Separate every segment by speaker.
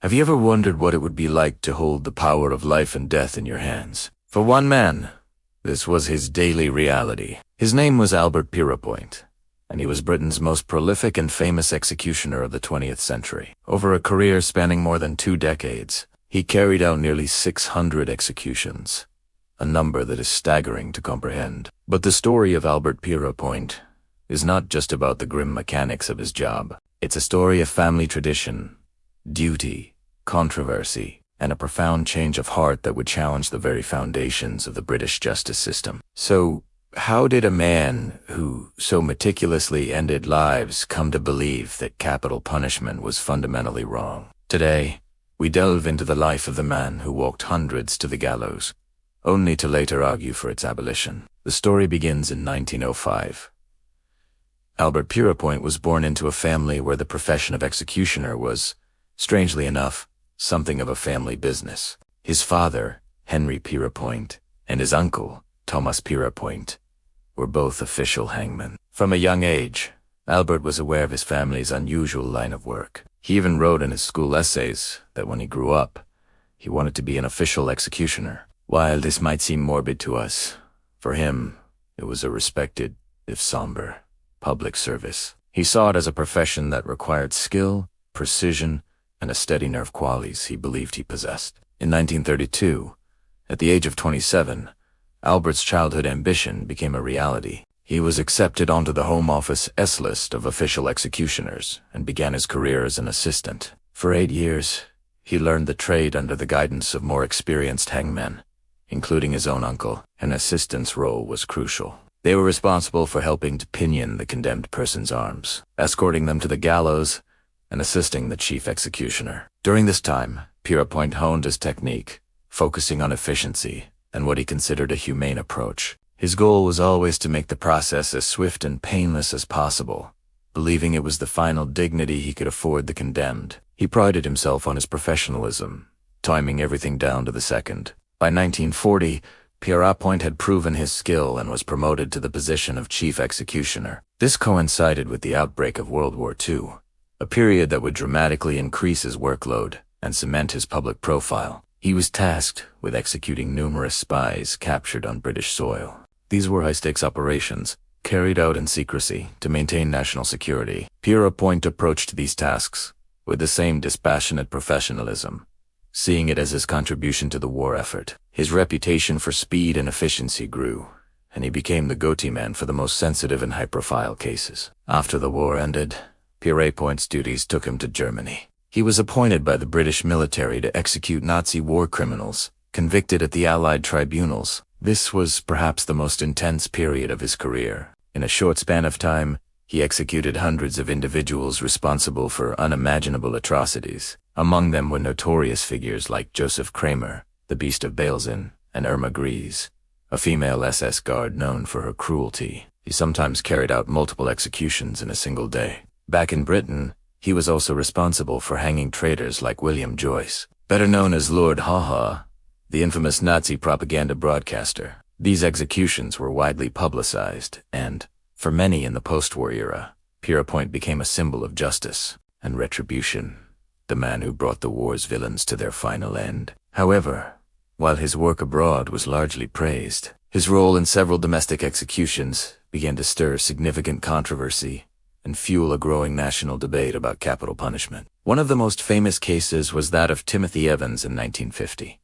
Speaker 1: Have you ever wondered what it would be like to hold the power of life and death in your hands? For one man, this was his daily reality. His name was Albert Pierrepoint, and he was Britain's most prolific and famous executioner of the 20th century. Over a career spanning more than 2 decades, he carried out nearly 600 executions, a number that is staggering to comprehend. But the story of Albert Pierrepoint is not just about the grim mechanics of his job. It's a story of family tradition, duty, controversy, and a profound change of heart that would challenge the very foundations of the British justice system. So, how did a man who so meticulously ended lives come to believe that capital punishment was fundamentally wrong? Today, we delve into the life of the man who walked hundreds to the gallows, only to later argue for its abolition. The story begins in 1905. Albert Pierrepoint was born into a family where the profession of executioner was, strangely enough, something of a family business. His father, Henry Pierrepoint, and his uncle, Thomas Pierrepoint, were both official hangmen. From a young age, Albert was aware of his family's unusual line of work. He even wrote in his school essays that when he grew up, he wanted to be an official executioner. While this might seem morbid to us, for him, it was a respected, if somber, public service. He saw it as a profession that required skill, precision, and a steady nerve qualities he believed he possessed. In 1932, at the age of 27, Albert's childhood ambition became a reality. He was accepted onto the Home Office S list of official executioners and began his career as an assistant. For 8 years, he learned the trade under the guidance of more experienced hangmen, including his own uncle. An assistant's role was crucial. They were responsible for helping to pinion the condemned person's arms, escorting them to the gallows, and assisting the chief executioner. During this time, Pierrepoint honed his technique, focusing on efficiency and what he considered a humane approach. His goal was always to make the process as swift and painless as possible, believing it was the final dignity he could afford the condemned. He prided himself on his professionalism, timing everything down to the second. By 1940, Pierrepoint had proven his skill and was promoted to the position of chief executioner. This coincided with the outbreak of World War II, a period that would dramatically increase his workload and cement his public profile. He was tasked with executing numerous spies captured on British soil. These were high-stakes operations, carried out in secrecy to maintain national security. Pierrepoint approached these tasks with the same dispassionate professionalism, seeing it as his contribution to the war effort. His reputation for speed and efficiency grew, and he became the go-to man for the most sensitive and high-profile cases. After the war ended, Pierrepoint's duties took him to Germany. He was appointed by the British military to execute Nazi war criminals, convicted at the Allied tribunals. This was perhaps the most intense period of his career. In a short span of time, he executed hundreds of individuals responsible for unimaginable atrocities. Among them were notorious figures like Josef Kramer, the Beast of Belzin, and Irma Grese, a female SS guard known for her cruelty. He sometimes carried out multiple executions in a single day. Back in Britain, he was also responsible for hanging traitors like William Joyce, better known as Lord Haw-Haw, the infamous Nazi propaganda broadcaster. These executions were widely publicized, and, for many in the post-war era, Pierrepoint became a symbol of justice and retribution, the man who brought the war's villains to their final end. However, while his work abroad was largely praised, his role in several domestic executions began to stir significant controversy and fuel a growing national debate about capital punishment. One of the most famous cases was that of Timothy Evans in 1950.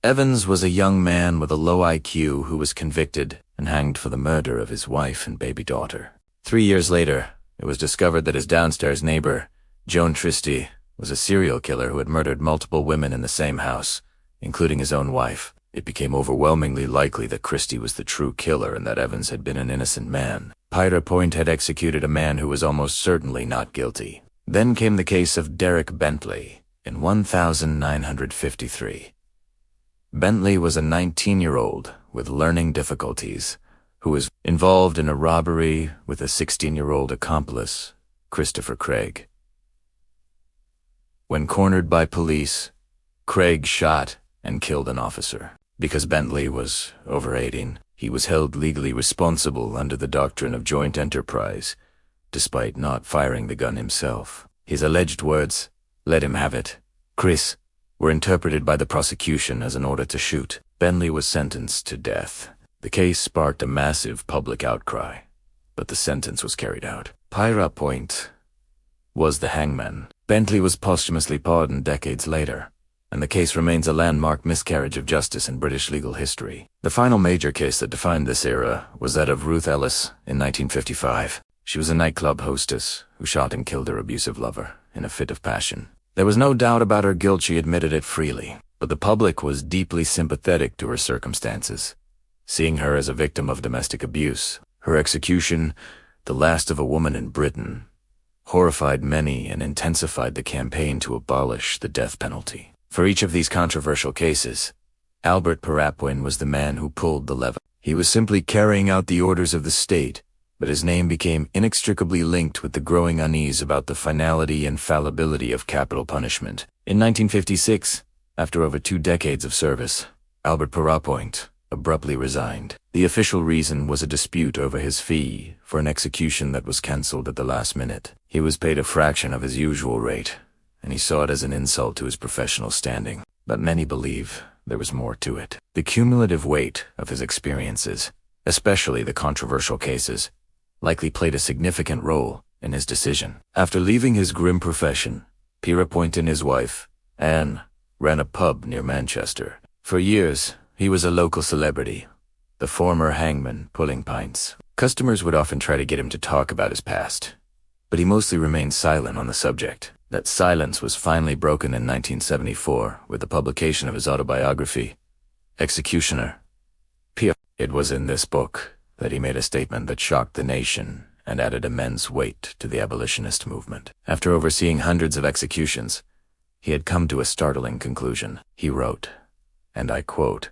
Speaker 1: Evans was a young man with a low IQ who was convicted and hanged for the murder of his wife and baby daughter. 3 years later, it was discovered that his downstairs neighbor, Joan Tristy, was a serial killer who had murdered multiple women in the same house, including his own wife. It became overwhelmingly likely that Christie was the true killer and that Evans had been an innocent man. Pierrepoint had executed a man who was almost certainly not guilty. Then came the case of Derek Bentley in 1953. Bentley was a 19-year-old with learning difficulties who was involved in a robbery with a 16-year-old accomplice, Christopher Craig. When cornered by police, Craig shot and killed an officer. Because Bentley was over 18, he was held legally responsible under the doctrine of joint enterprise, despite not firing the gun himself. His alleged words, "Let him have it. Grese were interpreted by the prosecution as an order to shoot. Bentley was sentenced to death. The case sparked a massive public outcry, but the sentence was carried out. Pierrepoint was the hangman. Bentley was posthumously pardoned decades later, and the case remains a landmark miscarriage of justice in British legal history. The final major case that defined this era was that of Ruth Ellis in 1955. She was a nightclub hostess who shot and killed her abusive lover in a fit of passion. There was no doubt about her guilt. She admitted it freely, but the public was deeply sympathetic to her circumstances, seeing her as a victim of domestic abuse. Her execution, the last of a woman in Britain, horrified many and intensified the campaign to abolish the death penalty. For each of these controversial cases, Albert Pierrepoint was the man who pulled the lever. He was simply carrying out the orders of the state, but his name became inextricably linked with the growing unease about the finality and fallibility of capital punishment. In 1956, after over 2 decades of service, Albert Pierrepoint abruptly resigned. The official reason was a dispute over his fee for an execution that was cancelled at the last minute. He was paid a fraction of his usual rate, and he saw it as an insult to his professional standing. But many believe there was more to it. The cumulative weight of his experiences, especially the controversial cases, likely played a significant role in his decision. After leaving his grim profession, Pierrepoint and his wife, Anne, ran a pub near Manchester. For years, he was a local celebrity, the former hangman pulling pints. Customers would often try to get him to talk about his past, but he mostly remained silent on the subject. That silence was finally broken in 1974 with the publication of his autobiography, Executioner. It was in this book that he made a statement that shocked the nation and added immense weight to the abolitionist movement. After overseeing hundreds of executions, he had come to a startling conclusion. He wrote, and I quote,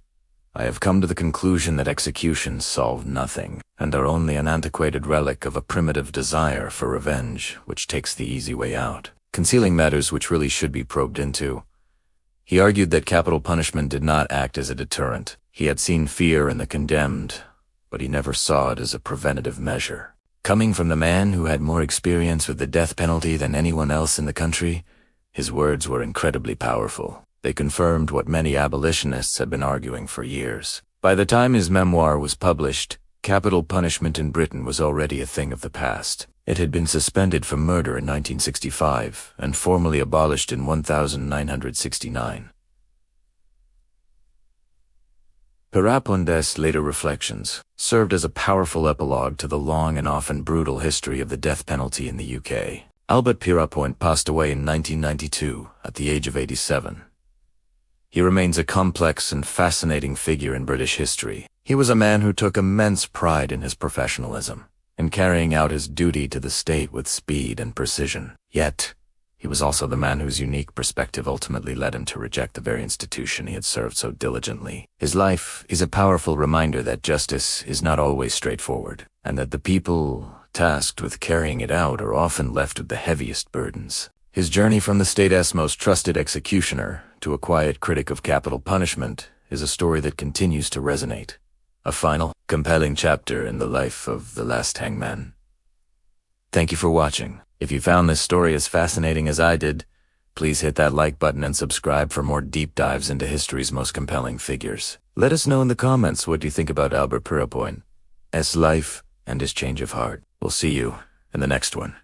Speaker 1: "I have come to the conclusion that executions solve nothing and are only an antiquated relic of a primitive desire for revenge which takes the easy way out, concealing matters which really should be probed into." He argued that capital punishment did not act as a deterrent. He had seen fear in the condemned, but he never saw it as a preventative measure. Coming from the man who had more experience with the death penalty than anyone else in the country, his words were incredibly powerful. They confirmed what many abolitionists had been arguing for years. By the time his memoir was published, capital punishment in Britain was already a thing of the past. It had been suspended for murder in 1965 and formally abolished in 1969. Pierrepoint's later reflections served as a powerful epilogue to the long and often brutal history of the death penalty in the UK. Albert Pierrepoint passed away in 1992 at the age of 87. He remains a complex and fascinating figure in British history. He was a man who took immense pride in his professionalism, in carrying out his duty to the state with speed and precision. Yet, he was also the man whose unique perspective ultimately led him to reject the very institution he had served so diligently. His life is a powerful reminder that justice is not always straightforward, and that the people tasked with carrying it out are often left with the heaviest burdens. His journey from the state's most trusted executioner to a quiet critic of capital punishment is a story that continues to resonate. A final, compelling chapter in the life of the last hangman. Thank you for watching. If you found this story as fascinating as I did, please hit that like button and subscribe for more deep dives into history's most compelling figures. Let us know in the comments what you think about Albert Pierrepoint's life and his change of heart. We'll see you in the next one.